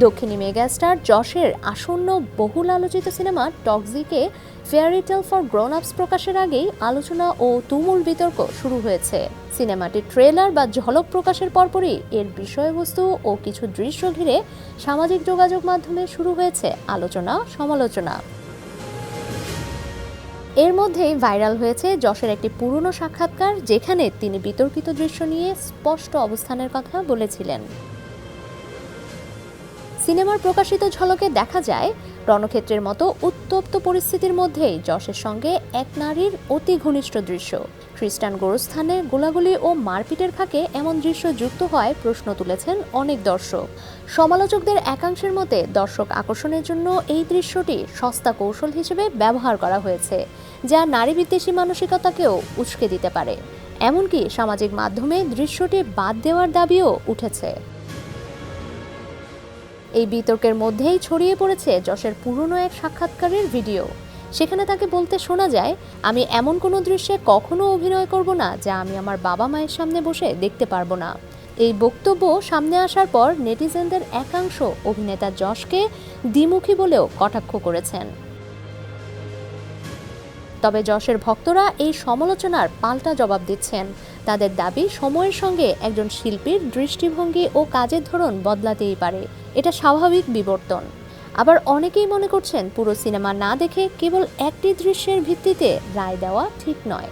দক্ষিণী মেগাস্টার যশের আসন্ন বহুল আলোচিত সিনেমা টক্সিকে fairy tale for grown ups প্রকাশের আগেই আলোচনা ও তুমুল বিতর্ক শুরু হয়েছে। সিনেমাটির ট্রেলার বা ঝলক প্রকাশের পরপরই এর বিষয়বস্তু ও কিছু দৃশ্য ঘিরে সামাজিক যোগাযোগ মাধ্যমে শুরু হয়েছে আলোচনা সমালোচনা। এর মধ্যেই ভাইরাল হয়েছে যশের একটি পুরনো সাক্ষাৎকার, যেখানে তিনি বিতর্কিত দৃশ্য নিয়ে স্পষ্ট অবস্থানের কথা বলেছিলেন। সিনেমার প্রকাশিত ঝলকে দেখা যায়, রণক্ষেত্রের মতো উত্তপ্ত পরিস্থিতির মধ্যেই যশের সঙ্গে এক নারীর অতি ঘনিষ্ঠ দৃশ্য। খ্রিস্টান গোরস্থানে গোলাগুলি ও মারপিটের ফাঁকে এমন দৃশ্য যুক্ত হওয়ায় প্রশ্ন তুলেছেন অনেক দর্শক। সমালোচকদের একাংশের মতে দর্শক আকর্ষণের জন্য এই দৃশ্যটি সস্তা কৌশল হিসেবে ব্যবহার করা হয়েছে, যা নারী বিদ্বেষী মানসিকতাকেও উস্কে দিতে পারে। এমনকি সামাজিক মাধ্যমে দৃশ্যটি বাদ দেওয়ার দাবিও উঠেছে। এই বিতর্কের মধ্যেই ছড়িয়ে পড়েছে যশের পুরনো এক সাক্ষাৎকারের ভিডিও। সেখানে তাকে বলতে শোনা যায়, আমি এমন কোনো দৃশ্যে কখনো অভিনয় করব না যা আমি আমার বাবা মায়ের সামনে বসে দেখতে পারবো না। এই বক্তব্য সামনে আসার পর নেটিজেনদের একাংশ অভিনেতা যশকে দ্বিমুখী বলেও কটাক্ষ করেছেন। তবে যশের ভক্তরা এই সমালোচনার পাল্টা জবাব দিচ্ছেন। তাদের দাবি, সময়ের সঙ্গে একজন শিল্পীর দৃষ্টিভঙ্গি ও কাজের ধরন বদলাতেই পারে, এটা স্বাভাবিক বিবর্তন। আবার অনেকেই মনে করছেন, পুরো সিনেমা না দেখে কেবল একটি দৃশ্যের ভিত্তিতে রায় দেওয়া ঠিক নয়।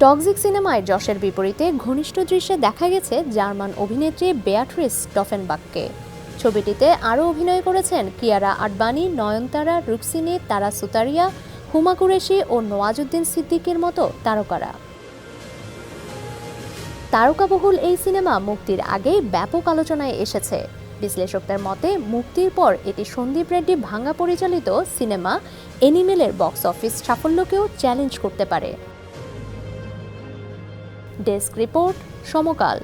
টক্সিক সিনেমায় যশের বিপরীতে ঘনিষ্ঠ দৃশ্যে দেখা গেছে জার্মান অভিনেত্রী বেয়াট্রিস স্টফেনবাখকে। ছবিটিতে আরও অভিনয় করেছেন কিয়ারা আডবাণী, নয়নতারা, রুক্মিণী, তারা সুতারিয়া, হুমা কুরেশি ও নওয়াজুদ্দিন সিদ্দিকীর মতো তারকারা। তারকাবহুল এই সিনেমা মুক্তির আগেই ব্যাপক আলোচনায় এসেছে। বিশ্লেষকদের মতে, মুক্তির পর এটি সন্দীপ রেড্ডি ভাঙ্গা পরিচালিত সিনেমা এনিমেলের বক্স অফিস সাফল্যকেও চ্যালেঞ্জ করতে পারে। ডেস্ক রিপোর্ট, সমকাল।